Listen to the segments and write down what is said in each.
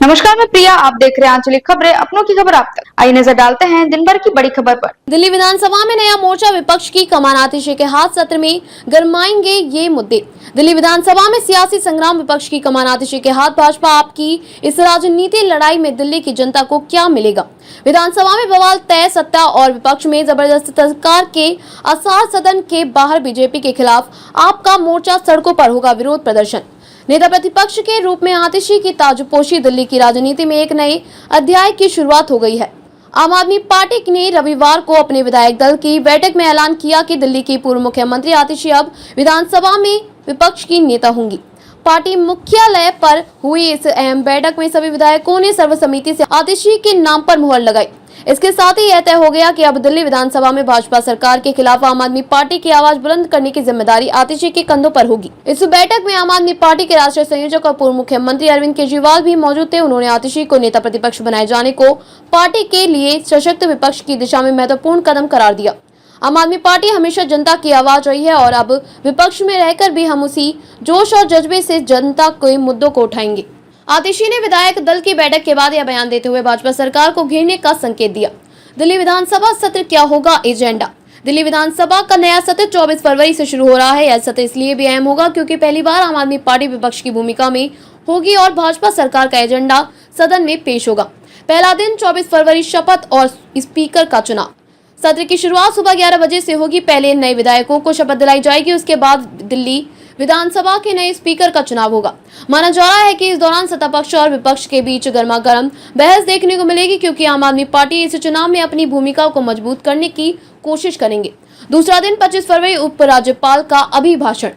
नमस्कार, मैं प्रिया। आप देख रहे हैं आंचलिक खबरें, अपनों की खबर आप तक। आइए नजर डालते हैं दिन भर की बड़ी खबर पर। दिल्ली विधानसभा में नया मोर्चा, विपक्ष की कमान आतिशी के हाथ। सत्र में गरमाएंगे ये मुद्दे। दिल्ली विधानसभा में सियासी संग्राम, विपक्ष की कमान आतिशी के हाथ। भाजपा आपकी इस राजनीति लड़ाई में दिल्ली की जनता को क्या मिलेगा? विधानसभा में बवाल तय, सत्ता और विपक्ष में जबरदस्त सरकार के आसार। सदन के बाहर बीजेपी के खिलाफ आपका मोर्चा, सड़कों पर होगा विरोध प्रदर्शन। नेता प्रतिपक्ष के रूप में आतिशी की ताजपोशी। दिल्ली की राजनीति में एक नए अध्याय की शुरुआत हो गई है। आम आदमी पार्टी ने रविवार को अपने विधायक दल की बैठक में ऐलान किया कि दिल्ली की पूर्व मुख्यमंत्री आतिशी अब विधानसभा में विपक्ष की नेता होंगी। पार्टी मुख्यालय पर हुई इस अहम बैठक में सभी विधायकों ने सर्वसम्मति से आतिशी के नाम पर मुहर लगाई। इसके साथ ही यह तय हो गया कि अब दिल्ली विधानसभा में भाजपा सरकार के खिलाफ आम आदमी पार्टी की आवाज बुलंद करने की जिम्मेदारी आतिशी के कंधों पर होगी। इस बैठक में आम आदमी पार्टी के राष्ट्रीय संयोजक और पूर्व मुख्यमंत्री अरविंद केजरीवाल भी मौजूद थे। उन्होंने आतिशी को नेता प्रतिपक्ष बनाए जाने को पार्टी के लिए सशक्त विपक्ष की दिशा में महत्वपूर्ण कदम करार दिया। आम आदमी पार्टी हमेशा जनता की आवाज रही है और अब विपक्ष में रहकर भी हम उसी जोश और जज्बे से जनता के मुद्दों को उठाएंगे। आतिशी ने विधायक दल की बैठक के बाद यह बयान देते हुए भाजपा सरकार को घेरने का संकेत दिया। दिल्ली विधानसभा सत्र क्या होगा एजेंडा? दिल्ली विधानसभा का नया सत्र 24 फरवरी से शुरू हो रहा है। यह सत्र इसलिए भी अहम होगा क्योंकि पहली बार आम आदमी पार्टी विपक्ष की भूमिका में होगी और भाजपा सरकार का एजेंडा सदन में पेश होगा। पहला दिन 24 फरवरी, शपथ और स्पीकर का चुनाव। सत्र की शुरुआत सुबह 11 बजे से होगी। पहले नए विधायकों को शपथ दिलाई जाएगी, उसके बाद दिल्ली विधानसभा के नए स्पीकर का चुनाव होगा। माना जा रहा है कि इस दौरान सत्ता पक्ष और विपक्ष के बीच गर्मा गर्म बहस देखने को मिलेगी, क्योंकि आम आदमी पार्टी इस चुनाव में अपनी भूमिका को मजबूत करने की कोशिश करेंगे। दूसरा दिन 25 फरवरी, उपराज्यपाल का अभिभाषण।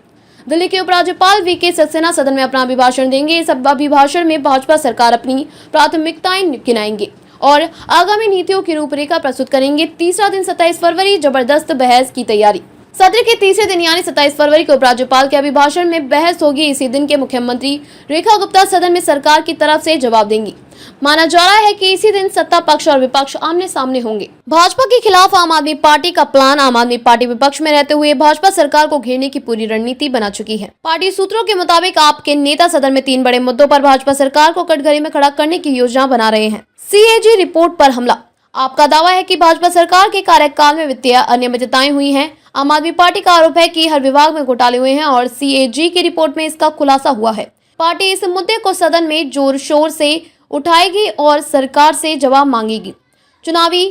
दिल्ली के उपराज्यपाल वीके सक्सेना सदन में अपना अभिभाषण देंगे। इस अभिभाषण में भाजपा सरकार अपनी प्राथमिकताएं गिनाएंगे और आगामी नीतियों की रूपरेखा प्रस्तुत करेंगे। तीसरा दिन 27 फरवरी, जबरदस्त बहस की तैयारी। सत्र के तीसरे दिन यानी 27 फरवरी को उपराज्यपाल के अभिभाषण में बहस होगी। इसी दिन के मुख्यमंत्री रेखा गुप्ता सदन में सरकार की तरफ से जवाब देंगी। माना जा रहा है कि इसी दिन सत्ता पक्ष और विपक्ष आमने सामने होंगे। भाजपा के खिलाफ आम आदमी पार्टी का प्लान। आम आदमी पार्टी विपक्ष में रहते हुए भाजपा सरकार को घेरने की पूरी रणनीति बना चुकी है। पार्टी सूत्रों के मुताबिक आपके नेता सदन में 3 बड़े मुद्दों पर भाजपा सरकार को कटघरे में खड़ा करने की योजना बना रहे हैं। CAG रिपोर्ट पर हमला। आपका दावा है कि भाजपा सरकार के कार्यकाल में वित्तीय अनियमितताएं हुई हैं। आम आदमी पार्टी का आरोप है कि हर विभाग में घोटाले हुए हैं और CAG की रिपोर्ट में इसका खुलासा हुआ है। पार्टी इस मुद्दे को सदन में जोर शोर से उठाएगी और सरकार से जवाब मांगेगी। चुनावी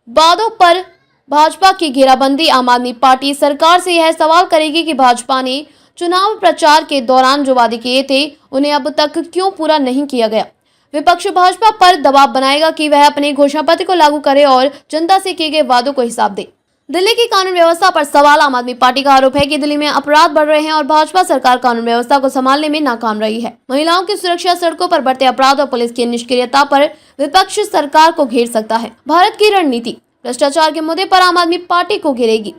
वादों पर भाजपा की घेराबंदी। आम आदमी पार्टी सरकार से यह सवाल करेगी कि भाजपा ने चुनाव प्रचार के दौरान जो वादे किए थे उन्हें अब तक क्यों पूरा नहीं किया गया। विपक्ष भाजपा पर दबाव बनाएगा कि वह अपने घोषणा पत्र को लागू करे और जनता से किए गए वादों को हिसाब दे। दिल्ली की कानून व्यवस्था पर सवाल। आम आदमी पार्टी का आरोप है कि दिल्ली में अपराध बढ़ रहे हैं और भाजपा सरकार कानून व्यवस्था को संभालने में नाकाम रही है। महिलाओं की सुरक्षा, सड़कों पर बढ़ते अपराध और पुलिस की निष्क्रियता पर विपक्ष सरकार को घेर सकता है। भारत की रणनीति। भ्रष्टाचार के मुद्दे पर आम आदमी पार्टी को घेरेगी।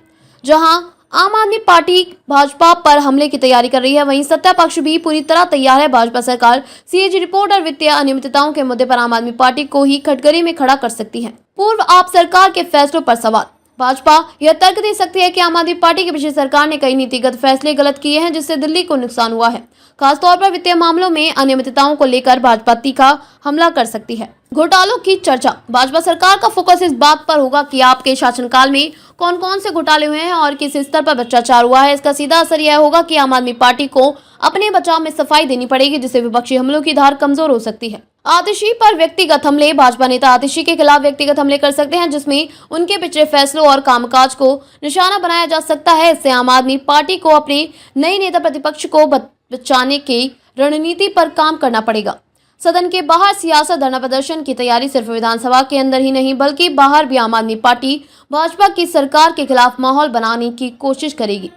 जहां आम आदमी पार्टी भाजपा पर हमले की तैयारी कर रही है, वहीं सत्ता पक्ष भी पूरी तरह तैयार है। भाजपा सरकार CAG रिपोर्ट और वित्तीय अनियमितताओं के मुद्दे पर आम आदमी पार्टी को ही कटघरे में खड़ा कर सकती है। पूर्व आप सरकार के फैसलों पर सवाल। भाजपा यह तर्क दे सकती है कि आम आदमी पार्टी की पिछली सरकार ने कई नीतिगत फैसले गलत किए हैं, जिससे दिल्ली को नुकसान हुआ है। खासतौर पर वित्तीय मामलों में अनियमितताओं को लेकर भाजपा तीखा हमला कर सकती है। घोटालों की चर्चा। भाजपा सरकार का फोकस इस बात पर होगा कि आपके शासनकाल में कौन कौन से घोटाले हुए हैं और किस स्तर पर भ्रष्टाचार हुआ है। इसका सीधा असर यह होगा कि आम आदमी पार्टी को अपने बचाव में सफाई देनी पड़ेगी, जिससे विपक्षी हमलों की धार कमजोर हो सकती है। आतिशी पर व्यक्तिगत हमले। भाजपा नेता आतिशी के खिलाफ व्यक्तिगत हमले कर सकते हैं, जिसमें उनके पिछले फैसलों और कामकाज को निशाना बनाया जा सकता है। इससे आम आदमी पार्टी को अपने नए नेता प्रतिपक्ष को बचाने की रणनीति पर काम करना पड़ेगा। सदन के बाहर सियासत, धरना प्रदर्शन की तैयारी। सिर्फ विधानसभा के अंदर ही नहीं बल्कि बाहर भी आम आदमी पार्टी भाजपा की सरकार के खिलाफ माहौल बनाने की कोशिश करेगी।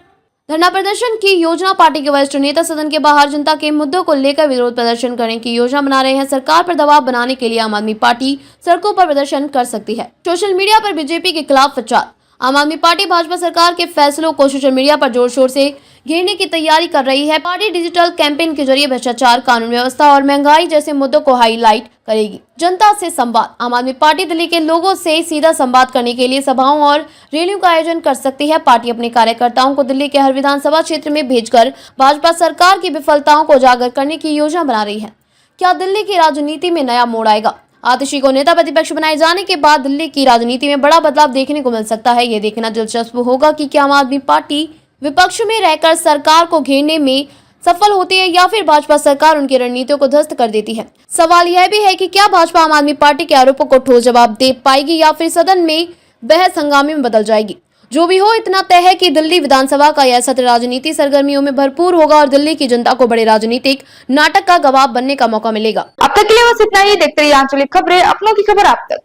धरना प्रदर्शन की योजना। पार्टी के वरिष्ठ नेता सदन के बाहर जनता के मुद्दों को लेकर विरोध प्रदर्शन करने की योजना बना रहे हैं। सरकार पर दबाव बनाने के लिए आम आदमी पार्टी सड़कों पर प्रदर्शन कर सकती है। सोशल मीडिया पर बीजेपी के खिलाफ प्रचार। आम आदमी पार्टी भाजपा सरकार के फैसलों को सोशल मीडिया पर जोर शोर से घेरने की तैयारी कर रही है। पार्टी डिजिटल कैंपेन के जरिए भ्रष्टाचार, कानून व्यवस्था और महंगाई जैसे मुद्दों को हाईलाइट करेगी। जनता से संवाद। आम आदमी पार्टी दिल्ली के लोगों से सीधा संवाद करने के लिए सभाओं और रैलियों का आयोजन कर सकती है। पार्टी अपने कार्यकर्ताओं को दिल्ली के हर विधानसभा क्षेत्र में भेजकर भाजपा सरकार की विफलताओं को उजागर करने की योजना बना रही है। क्या दिल्ली की राजनीति में नया मोड़ आएगा? आतिशी को नेता प्रतिपक्ष बनाए जाने के बाद दिल्ली की राजनीति में बड़ा बदलाव देखने को मिल सकता है। ये देखना दिलचस्प होगा कि क्या आम आदमी पार्टी विपक्ष में रहकर सरकार को घेरने में सफल होती है या फिर भाजपा सरकार उनकी रणनीतियों को ध्वस्त कर देती है। सवाल यह भी है कि क्या भाजपा आम आदमी पार्टी के आरोपों को ठोस जवाब दे पाएगी या फिर सदन में बहस हंगामे में बदल जाएगी। जो भी हो, इतना तय है कि दिल्ली विधानसभा का यह सत्र राजनीति सरगर्मियों में भरपूर होगा और दिल्ली की जनता को बड़े राजनीतिक नाटक का गवाह बनने का मौका मिलेगा। अब तक के लिए बस इतना ही। देखते रहिए आंचलिक खबरें, अपनों की खबर आप तक।